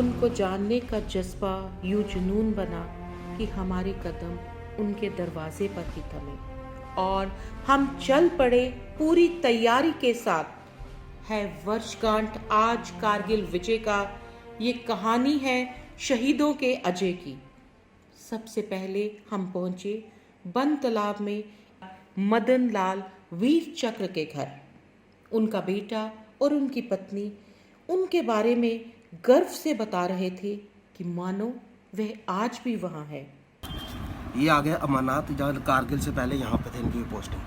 उनको जानने का जज्बा यूं जुनून बना कि हमारे कदम उनके दरवाजे पर ही थमे और हम चल पड़े पूरी तैयारी के साथ। है वर्षगांठ आज कारगिल विजय का, ये कहानी है शहीदों के अजय की। सबसे पहले हम पहुंचे बन तालाब में मदन लाल वीर चक्र के घर। उनका बेटा और उनकी पत्नी उनके बारे में गर्व से बता रहे थे कि मानो वह आज भी वहाँ है। ये आ गया अमरनाथ, जहाँ कारगिल से पहले यहाँ पे थे इनकी पोस्टिंग।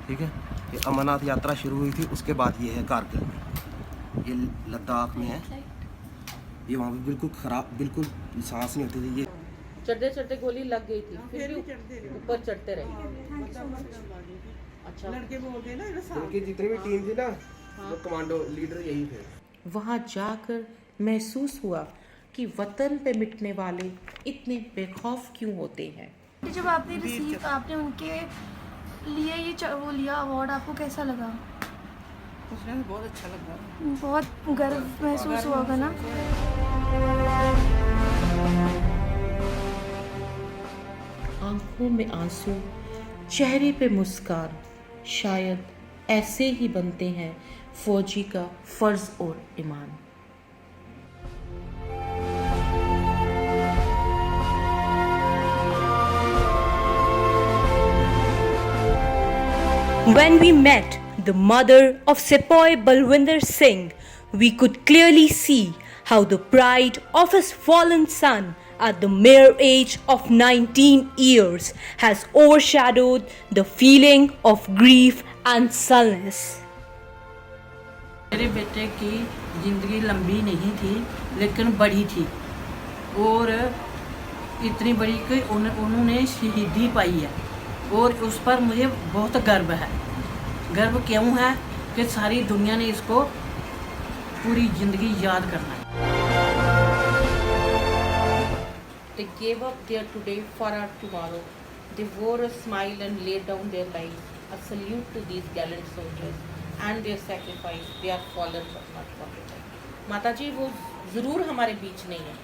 ठीक है, ये अमरनाथ यात्रा शुरू हुई थी, उसके बाद ये है कारगिल में, ये लद्दाख में है। ये वहाँ पे बिल्कुल खराब, बिल्कुल सांस नहीं होती थी। ये चढ़ते चढ़ते गोली लग गई थी, फिर भी ऊपर चढ़ते रहे। अच्छा, लड़के बोलते ना उनकी जितनी भी टीम थी ना, वो कमांडो लीडर यही थे। वहाँ जाकर महसूस हुआ कि वतन पे मिटने वाले इतने बेखौफ क्यों होते हैं। जब आपने उनके लिए ये वो लिया अवार्ड, आपको कैसा लगा? उसने बहुत अच्छा लगा, बहुत गर्व महसूस हुआ होगा ना? आंखों में आंसू, चेहरे पे मुस्कान, शायद ऐसे ही बनते हैं फौजी का फर्ज और ईमान। When we met the mother of Sepoy Balwinder Singh, we could clearly see how the pride of his fallen son at the mere age of 19 years has overshadowed the feeling of grief and sadness. मेरे बेटे की ज़िंदगी लंबी नहीं थी लेकिन बड़ी थी, और इतनी बड़ी कि उन्होंने शहीदी पाई है, और उस पर मुझे बहुत गर्व है। गर्व क्यों है कि सारी दुनिया ने इसको पूरी ज़िंदगी याद करना है। They gave up their today for our tomorrow. They wore a smile and laid down their lives. A salute to these gallant soldiers and their sacrifice. They are fallen but not forgotten. माता जी वो ज़रूर हमारे बीच नहीं है,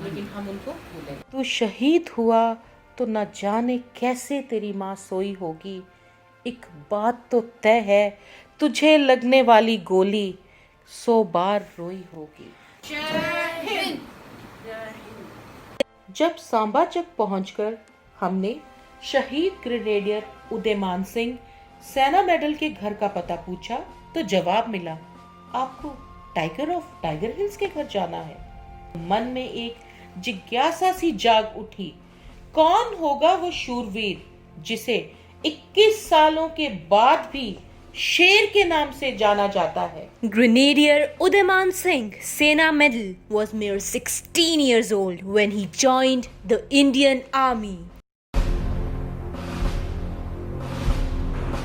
लेकिन हम उनको भूले। तू शहीद हुआ तो न जाने कैसे तेरी माँ सोई होगी। एक बात तो तय है, तुझे लगने वाली गोली 100 बार रोई होगी। जब सांबा चक पहुंचकर हमने शहीद ग्रेनेडियर उदयमान सिंह सेना मेडल के घर का पता पूछा तो जवाब मिला, आपको टाइगर ऑफ टाइगर हिल्स के घर जाना है। मन में एक जिज्ञासा सी जाग उठी, कौन होगा वो शूरवीर जिसे 21 सालों के बाद भी शेर के नाम से जाना जाता है। Grenadier Udaman Singh Sena Medal was mere 16 years old when he joined the Indian Army.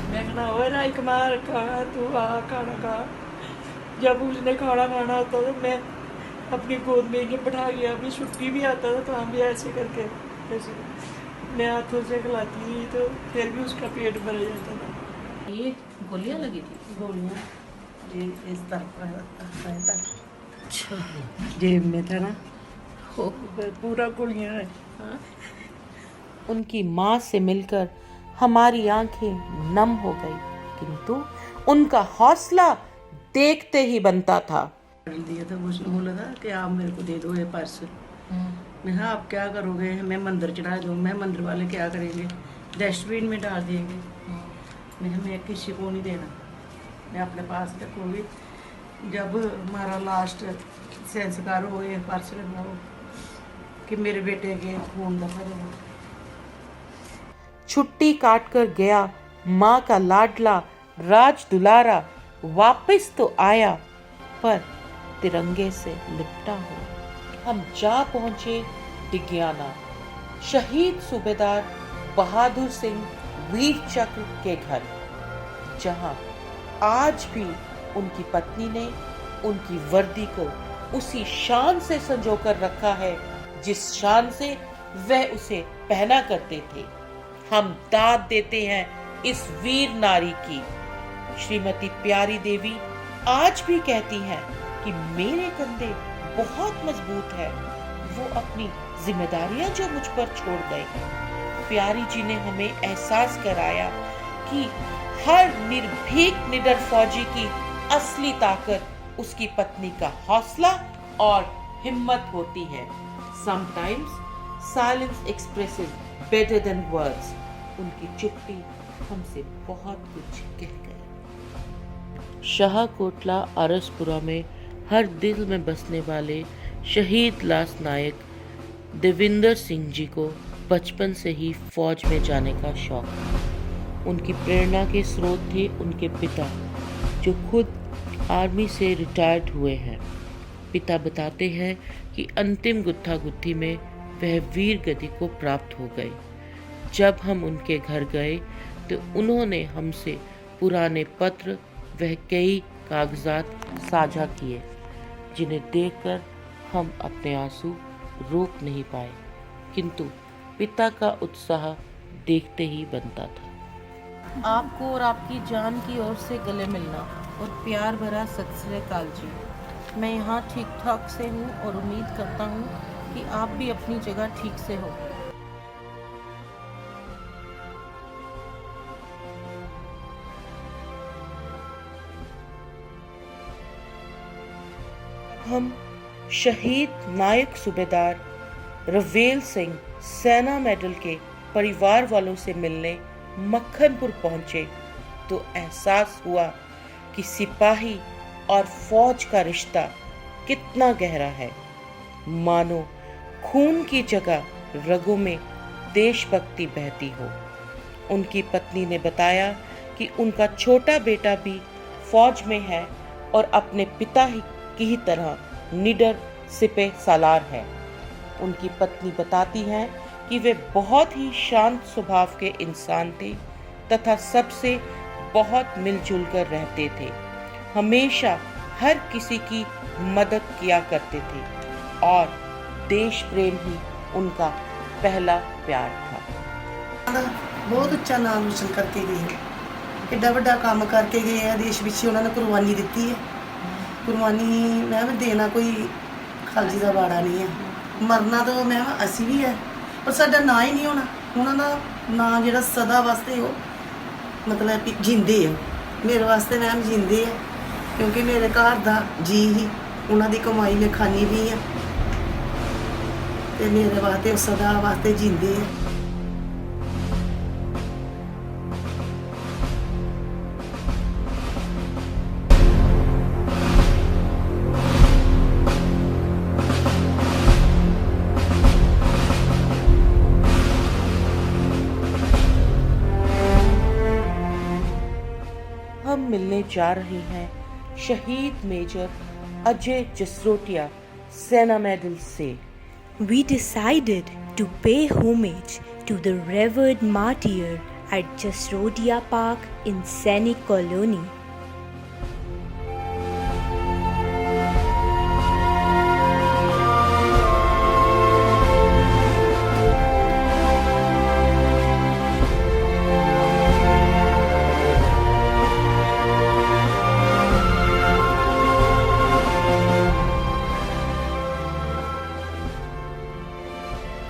मैं कहना ओए राजकुमार खाना, तू आ खाना खा। जब उसने खाना खाना होता तो मैं अपनी गोद में इन्हें बैठा गया, अभी छुट्टी भी आता था तो हम भी ऐसे करके ऐसे मैं हाथों से खिलाती थी, तो फिर भी उसका पेट भर जाता था। ये गोलियां लगी थी, गोलियाँ ये इस तरफ अच्छा जेब में था ना, पूरा गोलियाँ है। हाँ? उनकी माँ से मिलकर हमारी आंखें नम हो गई, किंतु उनका हौसला देखते ही बनता था। दिया था, उसने बोला था कि आप मेरे को दे दो ये पार्सल। मैं हाँ आप क्या करोगे, मैं मंदिर चढ़ा दूँ। मैं मंदिर वाले क्या करेंगे, डस्टबिन में डाल देंगे। मैं किसी को नहीं देना, मैं अपने पास रखूँगी। जब हमारा लास्ट संस्कार हो ये पार्सल बनाओ कि मेरे बेटे के खून दफा दो। छुट्टी काट कर गया माँ का लाडला राज दुलारा, वापस तो आया पर तिरंगे से लिपटा हुआ। हम जा पहुंचे डिगियाना, शहीद सूबेदार बहादुर सिंह वीर चक्र के घर, जहां आज भी उनकी पत्नी ने उनकी वर्दी को उसी शान से संजो कर रखा है जिस शान से वह उसे पहना करते थे। हम दाद देते हैं इस वीर नारी की। श्रीमती प्यारी देवी आज भी कहती हैं कि मेरे कंधे बहुत मजबूत है, वो अपनी जिम्मेदारियां जो मुझ पर छोड़ गए हैं। प्यारी जी ने हमें एहसास कराया कि हर निर्भीक निडर फौजी की असली ताकत उसकी पत्नी का हौसला और हिम्मत होती है। Sometimes silence expresses better than words. उनकी चुप्पी हमसे बहुत कुछ कह गई। शाहकोटला आरसपुरा में हर दिल में बसने वाले शहीद लांस नायक देविंदर सिंह जी को बचपन से ही फौज में जाने का शौक था। उनकी प्रेरणा के स्रोत थे उनके पिता, जो खुद आर्मी से रिटायर्ड हुए हैं। पिता बताते हैं कि अंतिम गुत्थागुत्थी में वह वीर गति को प्राप्त हो गए। जब हम उनके घर गए तो उन्होंने हमसे पुराने पत्र वह कई कागजात साझा किए, जिन्हें देखकर हम अपने आंसू रोक नहीं पाए, किंतु पिता का उत्साह देखते ही बनता था। आपको और आपकी जान की ओर से गले मिलना और प्यार भरा सत श्री अकाल जी। मैं यहाँ ठीक ठाक से हूँ और उम्मीद करता हूँ कि आप भी अपनी जगह ठीक से हो। हम शहीद नायक सूबेदार रवेल सिंह सेना मेडल के परिवार वालों से मिलने मक्खनपुर पहुंचे तो एहसास हुआ कि सिपाही और फौज का रिश्ता कितना गहरा है। मानो खून की जगह रगों में देशभक्ति बहती हो। उनकी पत्नी ने बताया कि उनका छोटा बेटा भी फौज में है और अपने पिता की ही तरह निडर सिपह सालार है। उनकी पत्नी बताती हैं कि वे बहुत ही शांत स्वभाव के इंसान थे तथा सबसे बहुत मिलजुल कर रहते थे। हमेशा हर किसी की मदद किया करते थे और देश प्रेम ही उनका पहला प्यार था। बहुत अच्छा नाम रोशन करके गए, एडा ਵੱਡਾ काम करके गए हैं। देश पिछे उन्होंने कुर्बानी दी है। कुर्बानी मैम देना कोई खालजी का बाड़ा नहीं है। मरना तो मैम असी भी है, पर साडा ना ही नहीं होना। उन्होंने ना जो सदा वास्ते वो मतलब जींदे है। मेरे वास्ते मैम जींदे है, क्योंकि मेरे घर का जी ही उन्होंने कमाई में खानी भी है, तो मेरे वास्ते वो सदा वास्ते जींदे है। हम मिलने जा रहे हैं शहीद मेजर अजय जसरोटिया सेना मेडल से। We decided to pay homage to the revered martyr at Jasrodia Park in Sainik Colony.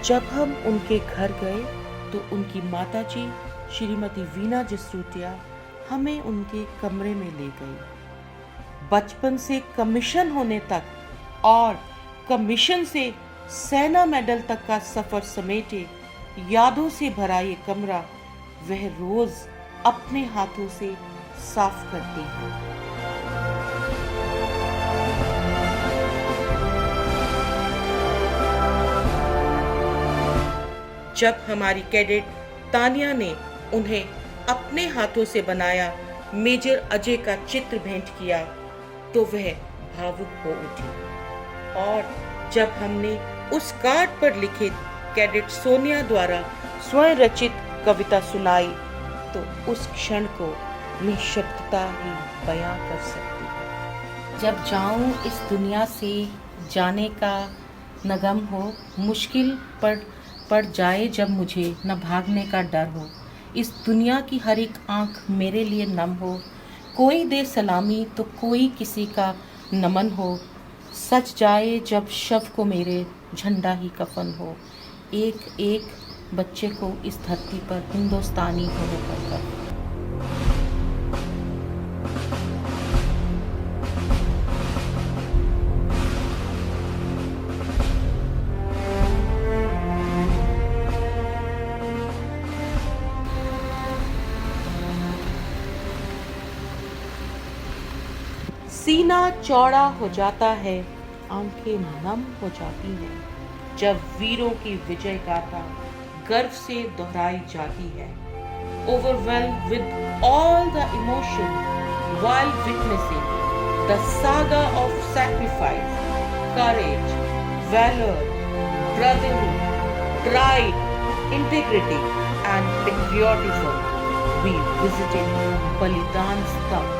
जब हम उनके घर गए तो उनकी माताजी श्रीमती वीना जसरोटिया हमें उनके कमरे में ले गई। बचपन से कमीशन होने तक और कमीशन से सेना मेडल तक का सफर समेटे यादों से भरा ये कमरा वह रोज अपने हाथों से साफ करती है। जब हमारी कैडेट तानिया ने उन्हें अपने हाथों से बनाया मेजर अजय का चित्र भेंट किया तो वह भावुक हो उठी, और जब हमने उस कार्ड पर लिखित कैडेट सोनिया द्वारा स्वयं रचित कविता सुनाई तो उस क्षण को निःशब्दता ही बयां कर सकती है। जब जाऊं इस दुनिया से जाने का न गम हो, मुश्किल पड़ जाए जब मुझे न भागने का डर हो, इस दुनिया की हर एक आँख मेरे लिए नम हो, कोई दे सलामी तो कोई किसी का नमन हो, सच जाए जब शव को मेरे झंडा ही कफन हो, एक एक बच्चे को इस धरती पर हिंदुस्तानी होने पर। सीना चौड़ा हो जाता है, आंखें नम हो जाती हैं, जब वीरों की विजय गाथा गर्व से दोहराई जाती है। Overwhelmed with all the emotion while witnessing the saga of sacrifice, courage, valor, brotherhood, pride, integrity, and patriotism, we visited Balidan Stamp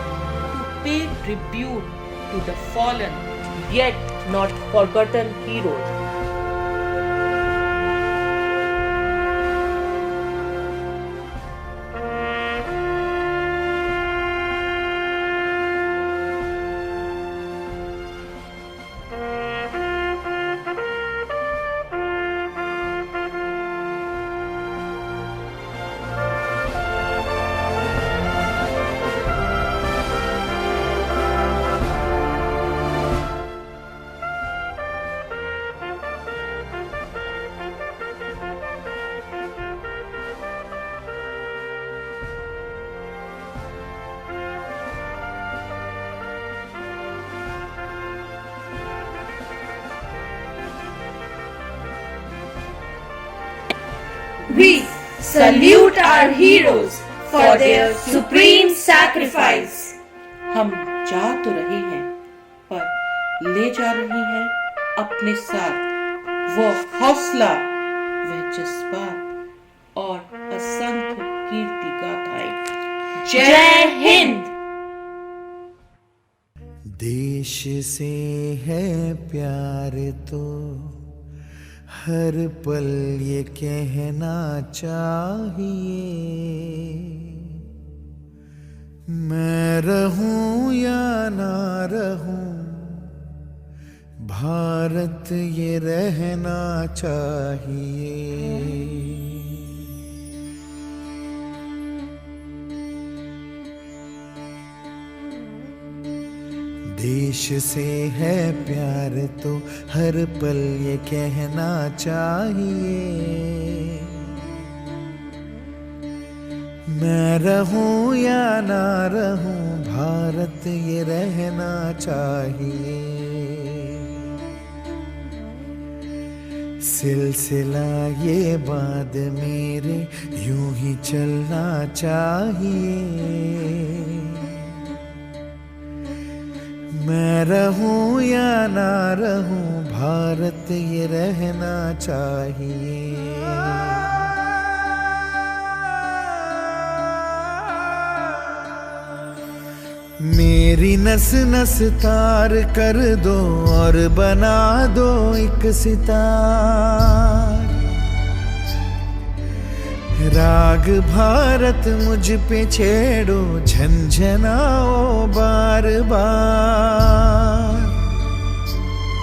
pay tribute to the fallen yet not forgotten heroes. We salute our heroes for their supreme sacrifice. हम जा तो रहे हैं, पर ले जा रहे हैं अपने साथ वो हौसला, वह जज्बात और असंख्य कीर्ति गाथाएं। जय हिंद। देश से है प्यार तो हर पल ये कहना चाहिए, मैं रहूं या ना रहूं, भारत ये रहना चाहिए। देश से है प्यार तो हर पल ये कहना चाहिए, मैं रहूं या ना रहूं, भारत ये रहना चाहिए। सिलसिला ये बाद मेरे यूं ही चलना चाहिए, मैं रहूं या ना रहूं, भारत ये रहना चाहिए। मेरी नस नस तार कर दो और बना दो एक सितार, राग भारत मुझ पे छेड़ो, झंझनाओ बार बार।